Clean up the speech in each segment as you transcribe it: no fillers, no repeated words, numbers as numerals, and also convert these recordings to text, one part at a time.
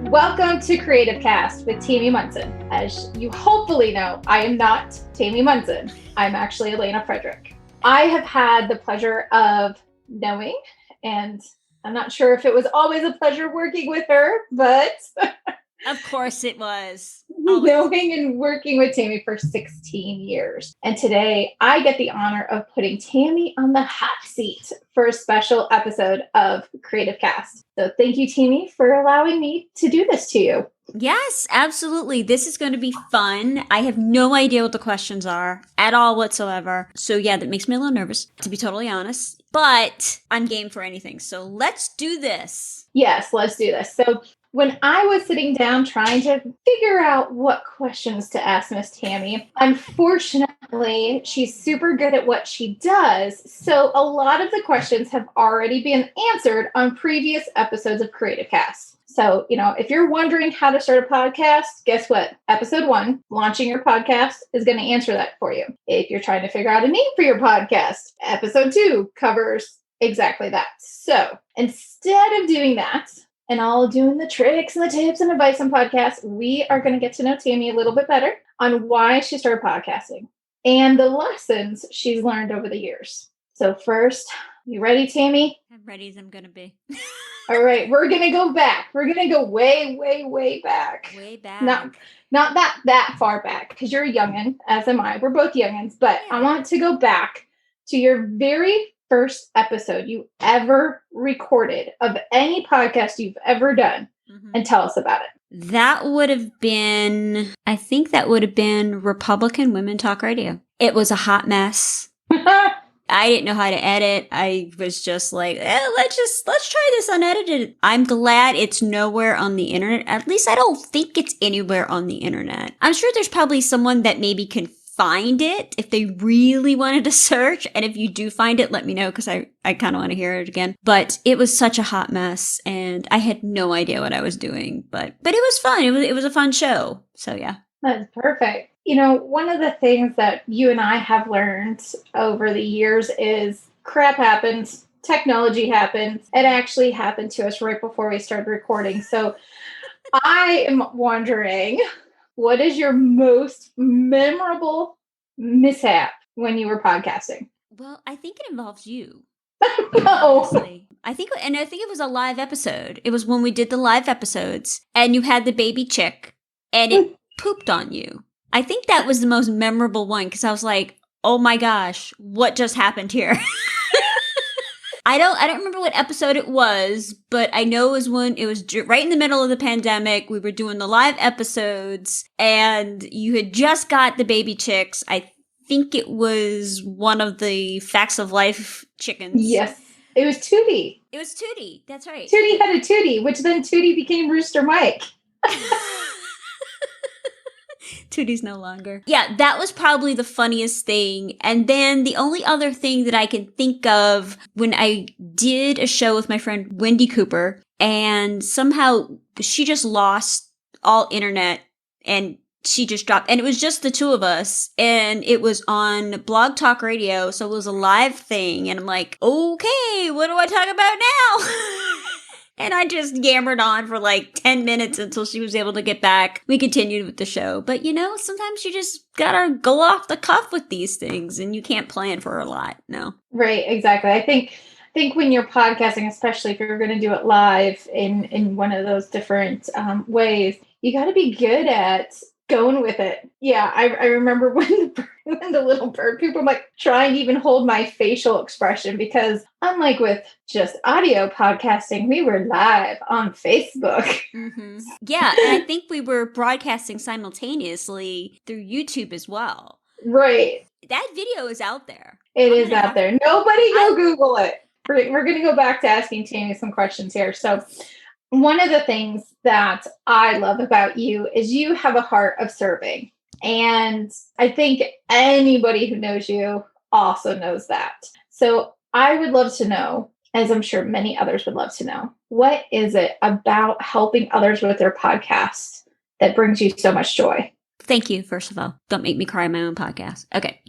Welcome to Creative Cast with Tammy Munson. As you hopefully know, I am not Tammy Munson. I'm actually Alaina Frederick. I have had the pleasure of knowing, and I'm not sure if it was always a pleasure working with her, but of course it was. Knowing and working with Tammy for 16 years. And today I get the honor of putting Tammy on the hot seat for a special episode of Creative Cast. So thank you, Tammy, for allowing me to do this to you. Yes, absolutely. This is going to be fun. I have no idea what the questions are at all whatsoever. So yeah, that makes me a little nervous, to be totally honest. But I'm game for anything. So let's do this. Yes, let's do this. So when I was sitting down trying to figure out what questions to ask Miss Tammy, unfortunately, she's super good at what she does. So a lot of the questions have already been answered on previous episodes of Creative Cast. So, if you're wondering how to start a podcast, guess what? Episode 1, launching your podcast, is going to answer that for you. If you're trying to figure out a name for your podcast, episode 2 covers exactly that. So instead of doing that, and all doing the tricks and the tips and advice on podcasts, we are going to get to know Tammy a little bit better on why she started podcasting and the lessons she's learned over the years. So first, you ready, Tammy? I'm ready as I'm going to be. All right, we're going to go back. We're going to go way, way, way back. Way back. Not that far back, because you're a youngin', as am I. We're both youngins, but yeah. I want to go back to your very first episode you ever recorded of any podcast you've ever done, and tell us about it. That would have been Republican Women Talk Radio. It was a hot mess. I didn't know how to edit. I was just like, let's try this unedited. I'm glad it's nowhere on the internet. At least I don't think it's anywhere on the internet. I'm sure there's probably someone that maybe can find it if they really wanted to search. And if you do find it, let me know, because I kind of want to hear it again. But it was such a hot mess and I had no idea what I was doing. But it was fun. It was a fun show. So yeah. That's perfect. One of the things that you and I have learned over the years is crap happens. Technology happens. It actually happened to us right before we started recording. So I am wondering, what is your most memorable mishap when you were podcasting? Well, I think it involves you. No. Honestly. I think it was a live episode. It was when we did the live episodes and you had the baby chick and it pooped on you. I think that was the most memorable one because I was like, oh my gosh, what just happened here? I don't remember what episode it was, but I know it was when it was right in the middle of the pandemic. We were doing the live episodes and you had just got the baby chicks. I think it was one of the Facts of Life chickens. Yes. It was Tootie. It was Tootie. That's right. Tootie had a Tootie, which then Tootie became Rooster Mike. Tootie's no longer. Yeah, that was probably the funniest thing. And then the only other thing that I can think of when I did a show with my friend Wendy Cooper, and somehow she just lost all internet and she just dropped. And it was just the two of us. And it was on Blog Talk Radio. So it was a live thing. And I'm like, okay, what do I talk about now? And I just yammered on for like 10 minutes until she was able to get back. We continued with the show. But sometimes you just gotta go off the cuff with these things and you can't plan for a lot. No. Right, exactly. I think when you're podcasting, especially if you're going to do it live in one of those different ways, you got to be good at going with it. Yeah, I remember when the little bird poop, I'm like trying to even hold my facial expression because unlike with just audio podcasting, we were live on Facebook. Mm-hmm. Yeah, and I think we were broadcasting simultaneously through YouTube as well. Right. That video is out there. It is out there. Nobody go Google it. We're going to go back to asking Tammy some questions here. So one of the things that I love about you is you have a heart of serving. And I think anybody who knows you also knows that. So I would love to know, as I'm sure many others would love to know, what is it about helping others with their podcasts that brings you so much joy? Thank you, first of all. Don't make me cry in my own podcast. Okay.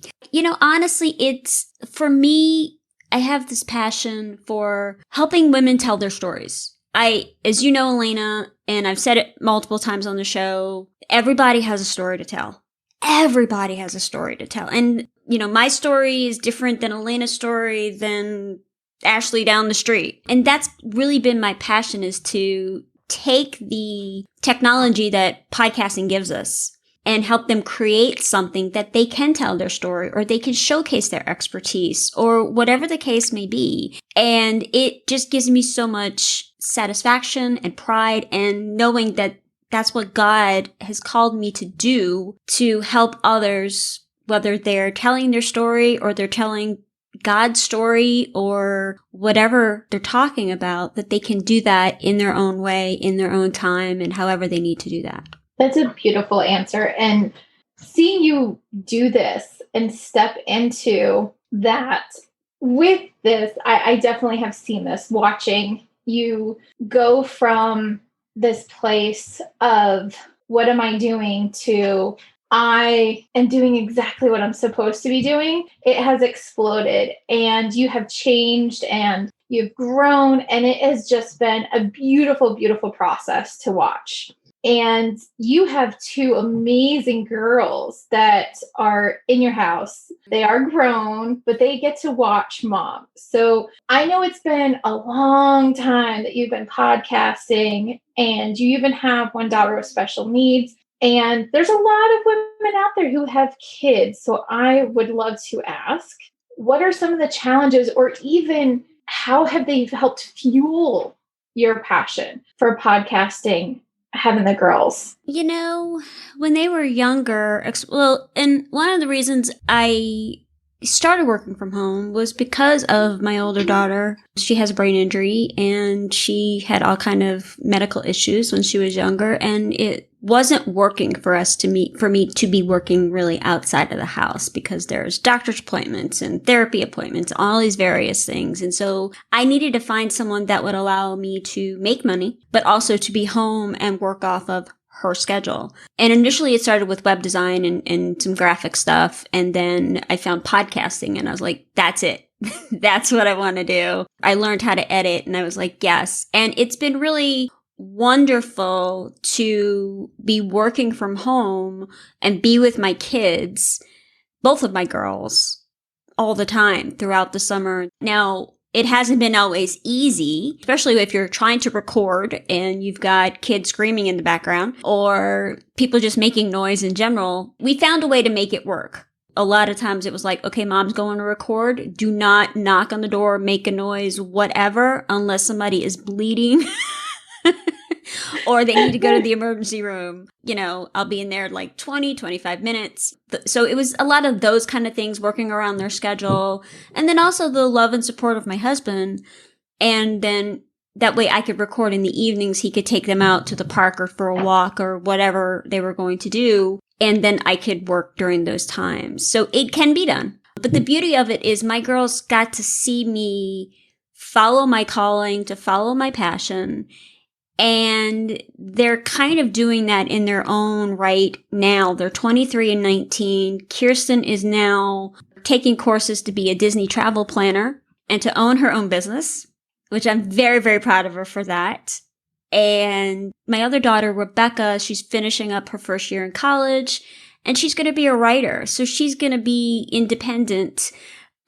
Honestly, it's, for me, I have this passion for helping women tell their stories. As you know, Alaina, and I've said it multiple times on the show, everybody has a story to tell. Everybody has a story to tell. And, my story is different than Alaina's story, than Ashley down the street. And that's really been my passion, is to take the technology that podcasting gives us and help them create something that they can tell their story, or they can showcase their expertise, or whatever the case may be. And it just gives me so much satisfaction and pride, and knowing that that's what God has called me to do, to help others, whether they're telling their story or they're telling God's story or whatever they're talking about, that they can do that in their own way, in their own time, and however they need to do that. That's a beautiful answer. And seeing you do this and step into that with this, I definitely have seen this, watching you go from this place of what am I doing to I am doing exactly what I'm supposed to be doing. It has exploded, and you have changed, and you've grown, and it has just been a beautiful, beautiful process to watch. And you have two amazing girls that are in your house. They are grown, but they get to watch mom. So I know it's been a long time that you've been podcasting, and you even have one daughter with special needs. And there's a lot of women out there who have kids. So I would love to ask, what are some of the challenges, or even how have they helped fuel your passion for podcasting, having the girls? When they were younger, and one of the reasons I started working from home was because of my older daughter. She has a brain injury, and she had all kind of medical issues when she was younger, and it wasn't working for me to be working really outside of the house, because there's doctor's appointments and therapy appointments, all these various things. And so I needed to find someone that would allow me to make money, but also to be home and work off of her schedule. And initially it started with web design and some graphic stuff. And then I found podcasting, and I was like, that's it. That's what I want to do. I learned how to edit, and I was like, yes. And it's been really wonderful to be working from home and be with my kids, both of my girls, all the time throughout the summer. Now, it hasn't been always easy, especially if you're trying to record and you've got kids screaming in the background or people just making noise in general. We found a way to make it work. A lot of times it was like, okay, mom's going to record. Do not knock on the door, make a noise, whatever, unless somebody is bleeding or they need to go to the emergency room. I'll be in there like 20, 25 minutes. So it was a lot of those kind of things, working around their schedule. And then also the love and support of my husband. And then that way I could record in the evenings. He could take them out to the park or for a walk or whatever they were going to do. And then I could work during those times. So it can be done. But the beauty of it is my girls got to see me follow my calling, to follow my passion. And they're kind of doing that in their own right now. They're 23 and 19. Kirsten is now taking courses to be a Disney travel planner and to own her own business, which I'm very, very proud of her for that. And my other daughter, Rebecca, she's finishing up her first year in college, and she's going to be a writer. So she's going to be independent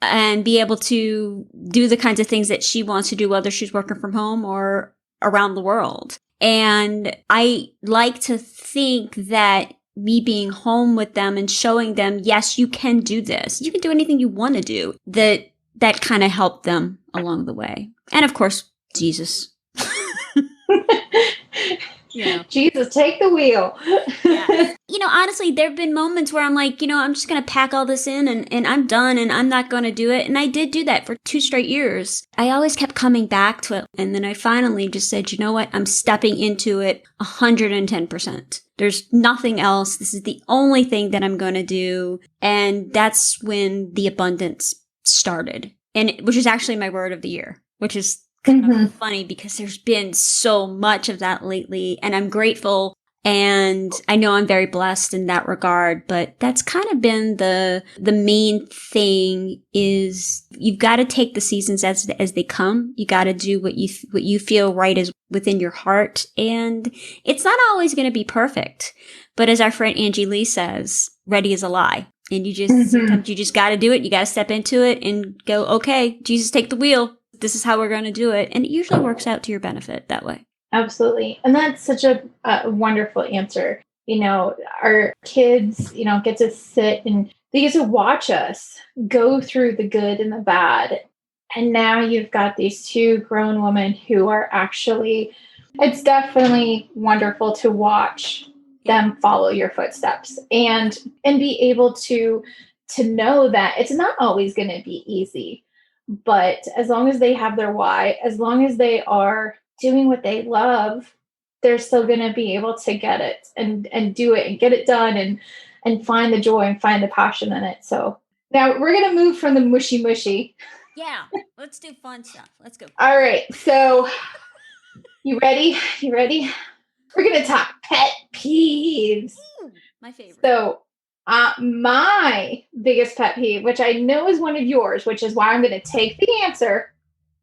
and be able to do the kinds of things that she wants to do, whether she's working from home or around the world. And I like to think that me being home with them and showing them, yes, you can do this. You can do anything you want to do. That kind of helped them along the way. And of course, Jesus. Jesus, take the wheel. Yeah. Honestly, there have been moments where I'm like, I'm just going to pack all this in and I'm done and I'm not going to do it. And I did do that for 2 straight years. I always kept coming back to it. And then I finally just said, you know what? I'm stepping into it 110%. There's nothing else. This is the only thing that I'm going to do. And that's when the abundance started. Which is actually my word of the year, which is kind of funny because there's been so much of that lately. And I'm grateful And I know I'm very blessed in that regard, but that's kind of been the main thing is you've got to take the seasons as they come. You got to do what you feel right is within your heart. And it's not always going to be perfect. But as our friend Angie Lee says, ready is a lie. And you just, sometimes you just got to do it. You got to step into it and go, okay, Jesus, take the wheel. This is how we're going to do it. And it usually works out to your benefit that way. Absolutely. And that's such a wonderful answer. Our kids, get to sit and they get to watch us go through the good and the bad. And now you've got these two grown women who are actually, it's definitely wonderful to watch them follow your footsteps and be able to know that it's not always going to be easy, but as long as they have their why, as long as they are doing what they love, they're still going to be able to get it and do it and get it done and find the joy and find the passion in it. So now we're going to move from the mushy. Yeah, let's do fun stuff. Let's go. All right. So you ready? We're going to talk pet peeves. Ooh, my favorite. So my biggest pet peeve, which I know is one of yours, which is why I'm going to take the answer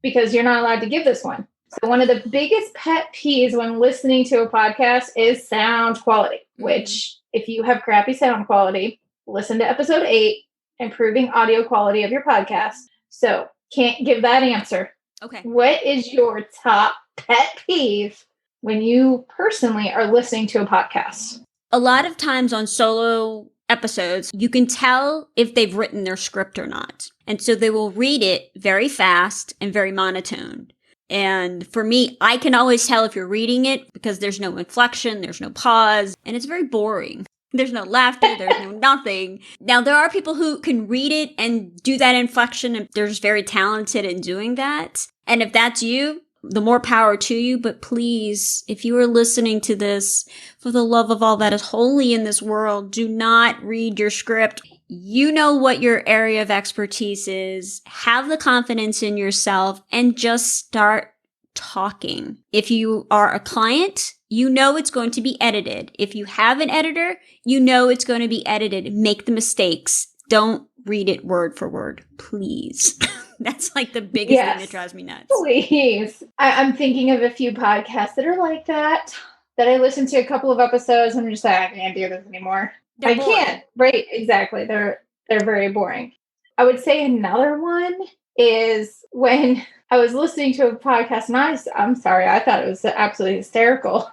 because you're not allowed to give this one. So one of the biggest pet peeves when listening to a podcast is sound quality, which if you have crappy sound quality, listen to episode 8, improving audio quality of your podcast. So can't give that answer. Okay. What is your top pet peeve when you personally are listening to a podcast? A lot of times on solo episodes, you can tell if they've written their script or not. And so they will read it very fast and very monotone. And for me, I can always tell if you're reading it because there's no inflection, there's no pause, and it's very boring. There's no laughter, there's no nothing. Now, there are people who can read it and do that inflection, and they're just very talented in doing that. And if that's you, the more power to you. But please, if you are listening to this, for the love of all that is holy in this world, do not read your script. You know what your area of expertise is. Have the confidence in yourself and just start talking. If you are a client, you know it's going to be edited. If you have an editor, you know it's going to be edited. Make the mistakes. Don't read it word for word, please. That's like the biggest thing that drives me nuts. Please. I'm thinking of a few podcasts that are like that I listened to a couple of episodes and I'm just like, I can't do this anymore. I can't. Right. Exactly. They're very boring. I would say another one is when I was listening to a podcast and I'm sorry, I thought it was absolutely hysterical.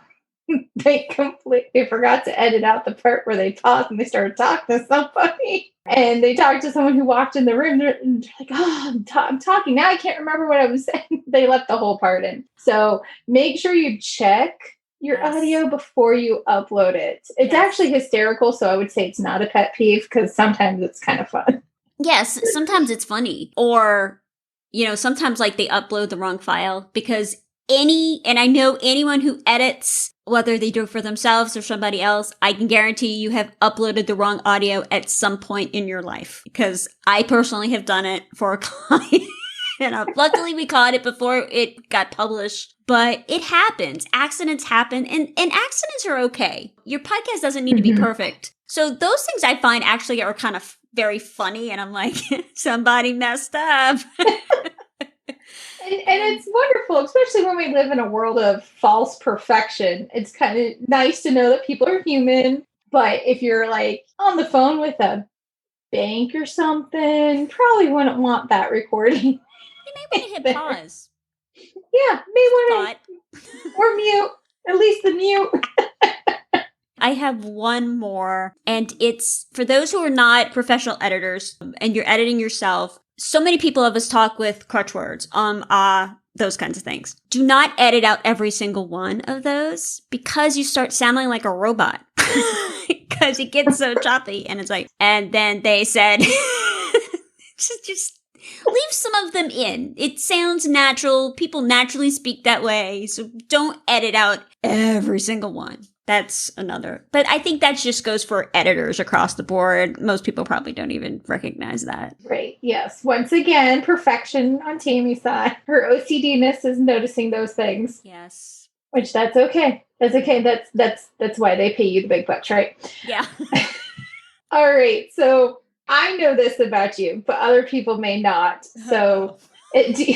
They completely forgot to edit out the part where they paused and they started talking to somebody. And they talked to someone who walked in the room and they're like, oh, I'm talking. Now I can't remember what I was saying. They left the whole part in. So make sure you check your audio before you upload it. It's actually hysterical. So I would say it's not a pet peeve because sometimes it's kind of fun. Yes, sometimes it's funny. Or, sometimes like they upload the wrong file because and I know anyone who edits, whether they do it for themselves or somebody else, I can guarantee you have uploaded the wrong audio at some point in your life because I personally have done it for a client. And luckily we caught it before it got published. But it happens. Accidents happen. And accidents are okay. Your podcast doesn't need to be perfect. So those things I find actually are kind of very funny. And I'm like, somebody messed up. And it's wonderful, especially when we live in a world of false perfection. It's kind of nice to know that people are human. But if you're like on the phone with a bank or something, probably wouldn't want that recording. You may want to hit pause. Yeah, may want to. Or mute. At least the mute. I have one more, and it's for those who are not professional editors and you're editing yourself. So many people of us talk with crutch words, those kinds of things. Do not edit out every single one of those because you start sounding like a robot because it gets so choppy. And it's like, and then they said, just leave some of them in. It sounds natural. People naturally speak that way. So don't edit out every single one. That's another. But I think that just goes for editors across the board. Most people probably don't even recognize that. Right. Yes. Once again, perfection on Tammy's side. Her OCD-ness is noticing those things. Yes. Which that's okay. That's okay. That's why they pay you the big bucks, right? Yeah. All right. So I know this about you, but other people may not. So so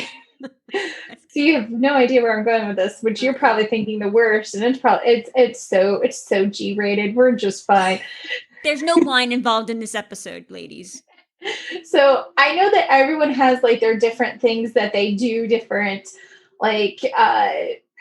you have no idea where I'm going with this, which you're probably thinking the worst, and it's so G-rated. We're just fine. There's no wine involved in this episode, ladies. So I know that everyone has like their different things that they do, different like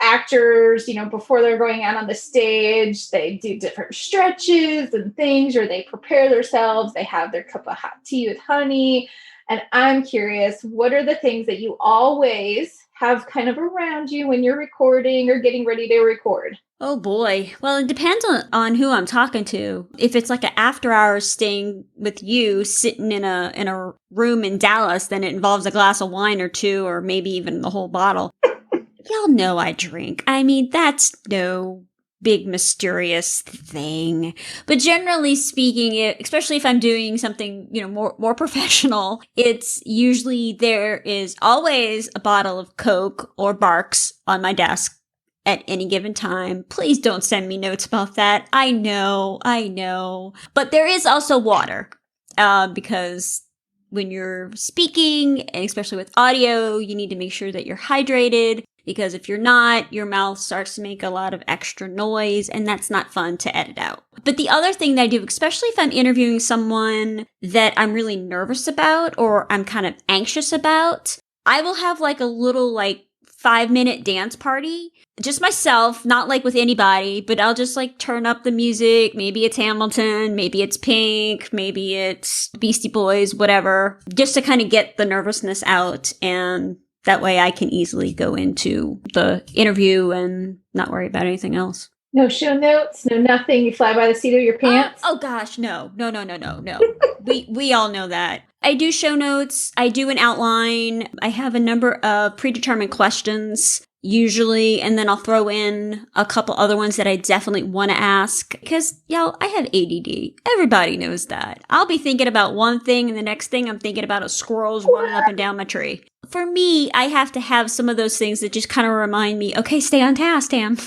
actors, before they're going out on the stage, they do different stretches and things, or they prepare themselves. They have their cup of hot tea with honey. And I'm curious, what are the things that you always have kind of around you when you're recording or getting ready to record? Oh boy. Well, it depends on who I'm talking to. If it's like an after hours staying with you, sitting in a room in Dallas, then it involves a glass of wine or two, or maybe even the whole bottle. Y'all know I drink. I mean, that's no big mysterious thing. But generally speaking, especially if I'm doing something, more professional, it's usually there is always a bottle of Coke or Barks on my desk at any given time. Please don't send me notes about that. I know. But there is also water, because when you're speaking, and especially with audio, you need to make sure that you're hydrated. Because if you're not, your mouth starts to make a lot of extra noise, and that's not fun to edit out. But the other thing that I do, especially if I'm interviewing someone that I'm really nervous about or I'm kind of anxious about, I will have like a little 5-minute dance party. Just myself, not like with anybody, but I'll just turn up the music. Maybe it's Hamilton, maybe it's Pink, maybe it's Beastie Boys, whatever, just to kind of get the nervousness out, and that way I can easily go into the interview and not worry about anything else. No show notes, no nothing. You fly by the seat of your pants. Oh gosh, no. We all know that. I do show notes. I do an outline. I have a number of predetermined questions usually, and then I'll throw in a couple other ones that I definitely want to ask, because I have ADD. Everybody knows that. I'll be thinking about one thing, and the next thing I'm thinking about a squirrel's running up and down my tree. For me, I have to have some of those things that just kind of remind me, okay, stay on task, Tam.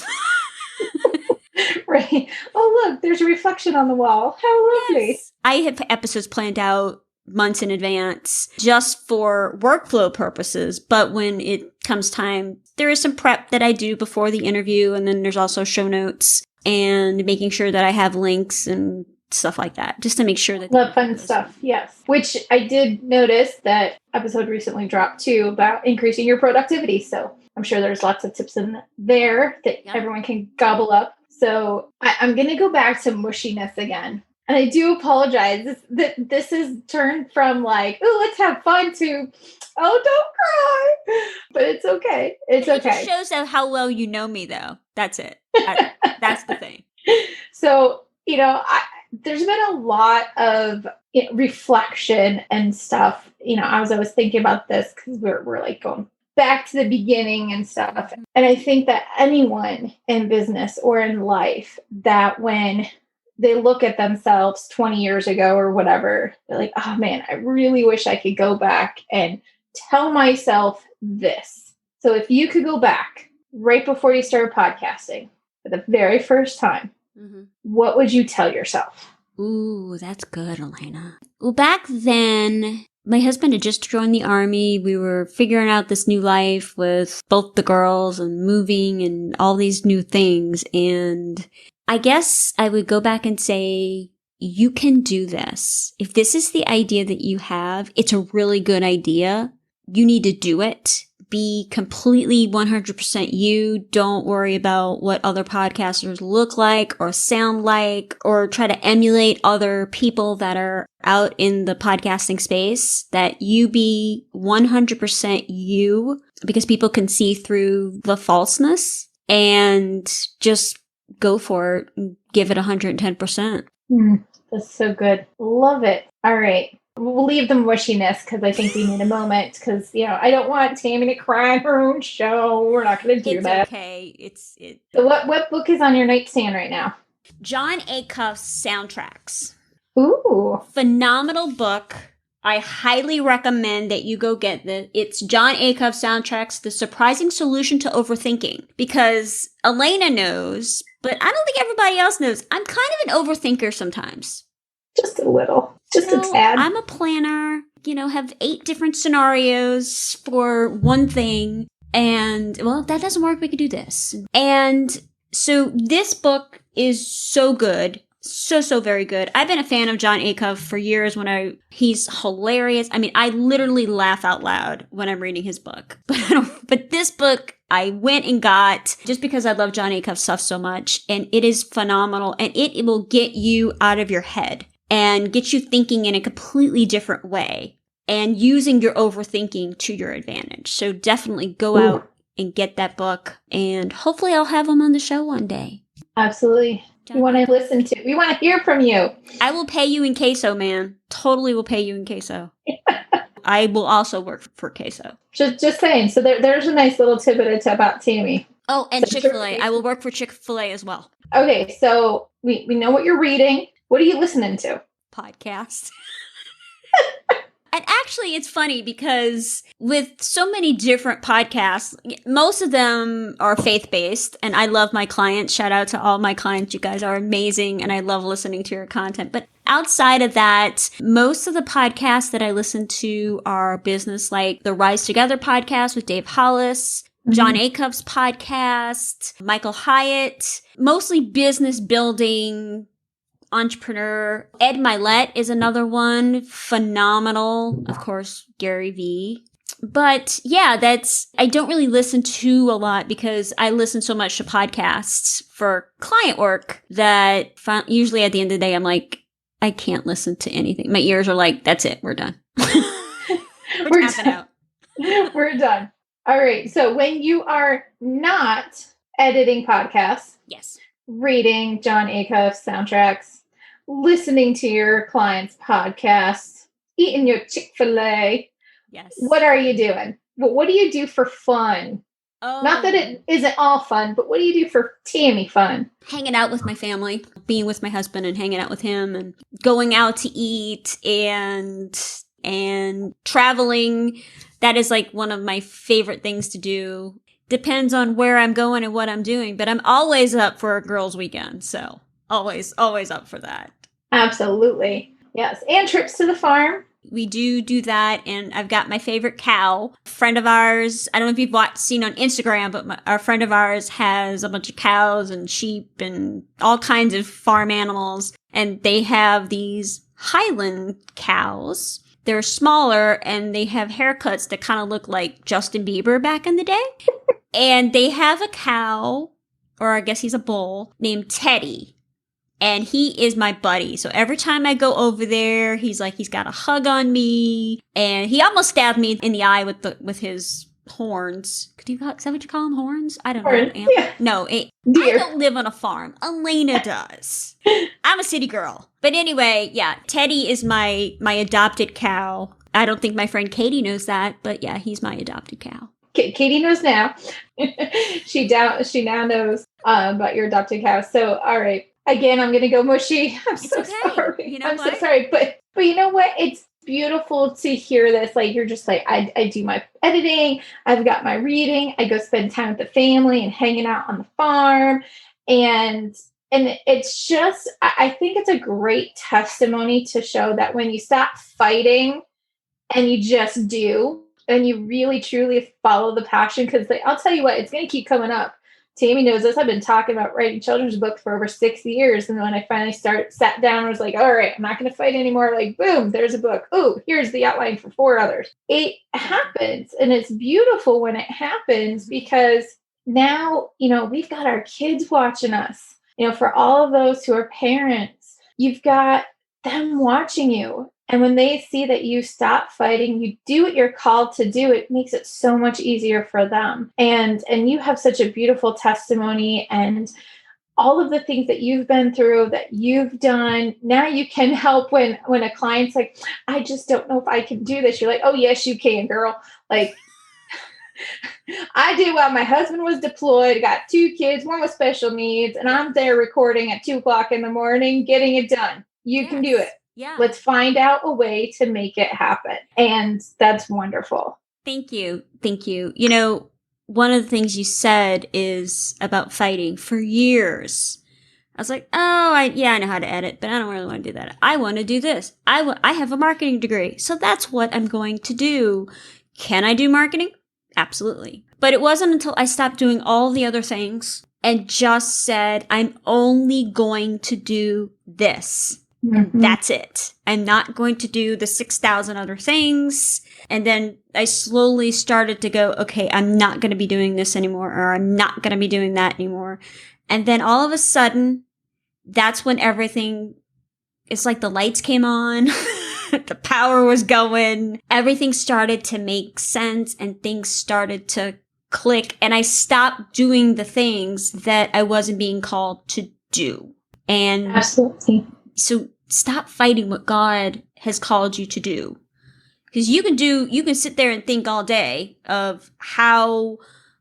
Right. Oh, look, there's a reflection on the wall. How lovely. Yes. I have episodes planned out months in advance just for workflow purposes. But when it comes time, there is some prep that I do before the interview. And then there's also show notes and making sure that I have links and stuff like that, just to make sure that. Love fun stuff. Yes. Which I did notice that episode recently dropped too about increasing your productivity. So I'm sure there's lots of tips in there that everyone can gobble up. So I'm going to go back to mushiness again. And I do apologize. This is turned from let's have fun to, oh, don't cry. But it's okay. It's okay. It just shows how well you know me, though. That's it. That's the thing. So, there's been a lot of reflection and stuff. I was thinking about this because we're going back to the beginning and stuff. And I think that anyone in business or in life, that when they look at themselves 20 years ago or whatever, they're like, oh man, I really wish I could go back and tell myself this. So if you could go back right before you started podcasting for the very first time, what would you tell yourself? Ooh, that's good, Alaina. Well, back then, my husband had just joined the Army. We were figuring out this new life with both the girls and moving and all these new things. And I guess I would go back and say, you can do this. If this is the idea that you have, it's a really good idea. You need to do it. Be completely 100% you. Don't worry about what other podcasters look like or sound like, or try to emulate other people that are out in the podcasting space. That you be 100% you, because people can see through the falseness, and just go for it and give it 110%. That's so good. Love it. All right. We'll leave the mushiness because I think we need a moment, because, I don't want Tammy to cry on her own show. We're not going to do that. It's okay. So what book is on your nightstand right now? Jon Acuff's Soundtracks. Ooh. Phenomenal book. I highly recommend that you go get it's John Acuff Soundtracks, The Surprising Solution to Overthinking, because Alaina knows, but I don't think everybody else knows. I'm kind of an overthinker sometimes. Just a little. Just a tad. I'm a planner, have 8 different scenarios for one thing. And, well, if that doesn't work, we could do this. And so this book is so good. So very good. I've been a fan of John Acuff for years he's hilarious. I mean, I literally laugh out loud when I'm reading his book. But this book I went and got just because I love John Acuff stuff so much. And it is phenomenal. And it will get you out of your head and get you thinking in a completely different way and using your overthinking to your advantage. So definitely go out and get that book. And hopefully I'll have him on the show one day. Absolutely. We want to listen to. We want to hear from you. I will pay you in queso, man. Totally will pay you in queso. I will also work for queso. Just saying. So there's a nice little tidbit about Tammy. Oh, and Chick-fil-A. I will work for Chick-fil-A as well. Okay, so we know what you're reading. What are you listening to? Podcast. And actually, it's funny because with so many different podcasts, most of them are faith-based, and I love my clients. Shout out to all my clients. You guys are amazing, and I love listening to your content. But outside of that, most of the podcasts that I listen to are business, like the Rise Together podcast with Dave Hollis, John Acuff's podcast, Michael Hyatt, mostly business building, entrepreneur. Ed Milet is another one. Phenomenal. Of course, Gary Vee. But yeah, I don't really listen to a lot because I listen so much to podcasts for client work that usually at the end of the day, I'm like, I can't listen to anything. My ears are like, that's it. We're done. We're tapping out. We're done. All right. So when you are not editing podcasts, yes, reading John Acuff soundtracks, listening to your clients' podcasts, eating your Chick-fil-A. Yes. What are you doing? What do you do for fun? Oh. Not that it isn't all fun, but what do you do for Tammy fun? Hanging out with my family, being with my husband and hanging out with him and going out to eat and traveling. That is like one of my favorite things to do. Depends on where I'm going and what I'm doing, but I'm always up for a girls' weekend. So always up for that. Absolutely. Yes. And trips to the farm. We do that. And I've got my favorite cow. A friend of ours, I don't know if you've seen on Instagram, but our friend of ours has a bunch of cows and sheep and all kinds of farm animals. And they have these Highland cows. They're smaller and they have haircuts that kind of look like Justin Bieber back in the day. And they have a cow, or I guess he's a bull, named Teddy. And he is my buddy. So every time I go over there, he's got a hug on me. And he almost stabbed me in the eye with his horns. Is that what you call them, horns? I don't know. Yeah. No, I don't live on a farm. Alaina does. I'm a city girl. But anyway, yeah, Teddy is my adopted cow. I don't think my friend Katie knows that, but yeah, he's my adopted cow. Katie knows now. She now knows about your adopted cow. So, all right. Again, I'm going to go mushy. I'm so sorry. I'm so sorry. But you know what? It's beautiful to hear this. Like, you're just like, I do my editing. I've got my reading. I go spend time with the family and hanging out on the farm. And it's just, I think it's a great testimony to show that when you stop fighting and you just do, and you really, truly follow the passion, because I'll tell you what, it's going to keep coming up. Tammy knows this. I've been talking about writing children's books for over 6 years. And when I finally sat down and was like, all right, I'm not going to fight anymore. Like, boom, there's a book. Oh, here's the outline for 4 others. It happens. And it's beautiful when it happens, because now, we've got our kids watching us. For all of those who are parents, you've got them watching you. And when they see that you stop fighting, you do what you're called to do, it makes it so much easier for them. And you have such a beautiful testimony, and all of the things that you've been through, that you've done. Now you can help when a client's like, I just don't know if I can do this. You're like, oh, yes, you can, girl. Like, I did while my husband was deployed, got 2 kids, one with special needs, and I'm there recording at 2:00 in the morning, getting it done. You can do it. Yeah. Let's find out a way to make it happen. And that's wonderful. Thank you. Thank you. You know, one of the things you said is about fighting for years. I was like, oh, I know how to edit, but I don't really want to do that. I want to do this. I have a marketing degree, so that's what I'm going to do. Can I do marketing? Absolutely. But it wasn't until I stopped doing all the other things and just said, I'm only going to do this. And that's it. I'm not going to do the 6,000 other things. And then I slowly started to go, okay, I'm not going to be doing this anymore, or I'm not going to be doing that anymore. And then all of a sudden, that's when everything, it's like the lights came on, the power was going, everything started to make sense and things started to click. And I stopped doing the things that I wasn't being called to do. And absolutely. So stop fighting what God has called you to do. Because you can sit there and think all day of how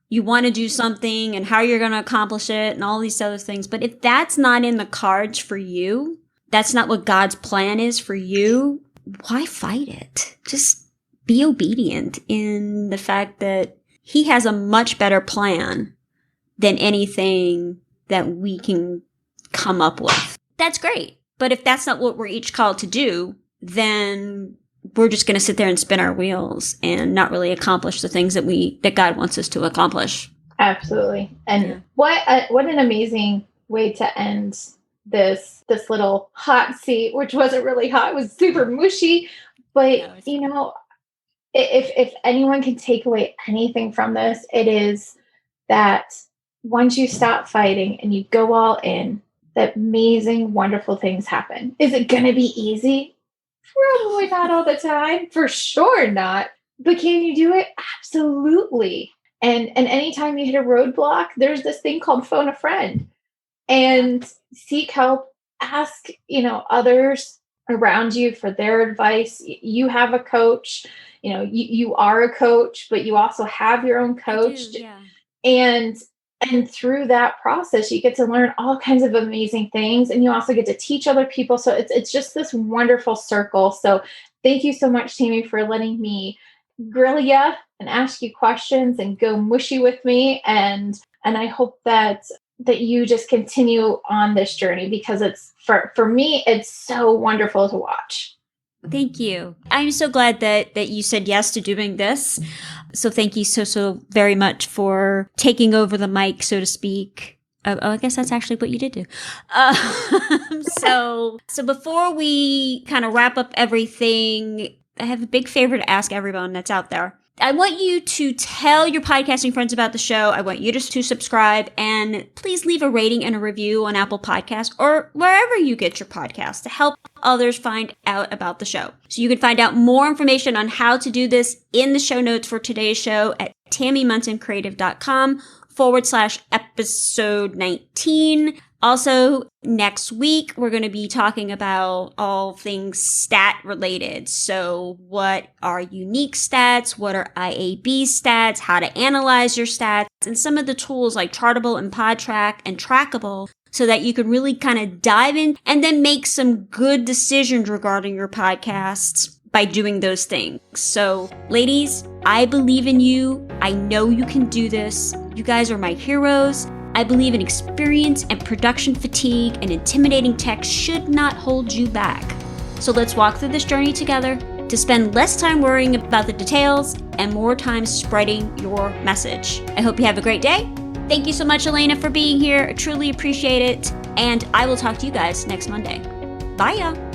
you want to do something and how you're going to accomplish it and all these other things. But if that's not in the cards for you, that's not what God's plan is for you, why fight it? Just be obedient in the fact that He has a much better plan than anything that we can come up with. That's great. But if that's not what we're each called to do, then we're just going to sit there and spin our wheels and not really accomplish the things that God wants us to accomplish. Absolutely. And what an amazing way to end this little hot seat, which wasn't really hot. It was super mushy. But, you know, if anyone can take away anything from this, it is that once you stop fighting and you go all in, that amazing, wonderful things happen. Is it going to be easy? Probably not all the time. For sure not. But can you do it? Absolutely. And anytime you hit a roadblock, there's this thing called phone a friend and seek help. Ask, others around you for their advice. You have a coach, you are a coach, but you also have your own coach. And through that process, you get to learn all kinds of amazing things. And you also get to teach other people. So it's just this wonderful circle. So thank you so much, Tammy, for letting me grill you and ask you questions and go mushy with me. And I hope that you just continue on this journey, because it's for me, it's so wonderful to watch. Thank you. I'm so glad that you said yes to doing this. So thank you so very much for taking over the mic, so to speak. I guess that's actually what you did do. So before we kind of wrap up everything, I have a big favor to ask everyone that's out there. I want you to tell your podcasting friends about the show. I want you to subscribe, and please leave a rating and a review on Apple Podcasts or wherever you get your podcasts to help others find out about the show. So you can find out more information on how to do this in the show notes for today's show at tammymunsoncreative.com/episode 19. Also, next week, we're going to be talking about all things stat related. So what are unique stats? What are IAB stats? How to analyze your stats? And some of the tools like Chartable and PodTrack and Trackable, so that you can really kind of dive in and then make some good decisions regarding your podcasts by doing those things. So, ladies, I believe in you. I know you can do this. You guys are my heroes. I believe in experience and production fatigue, and intimidating tech should not hold you back. So let's walk through this journey together to spend less time worrying about the details and more time spreading your message. I hope you have a great day. Thank you so much, Alaina, for being here. I truly appreciate it. And I will talk to you guys next Monday. Bye, y'all.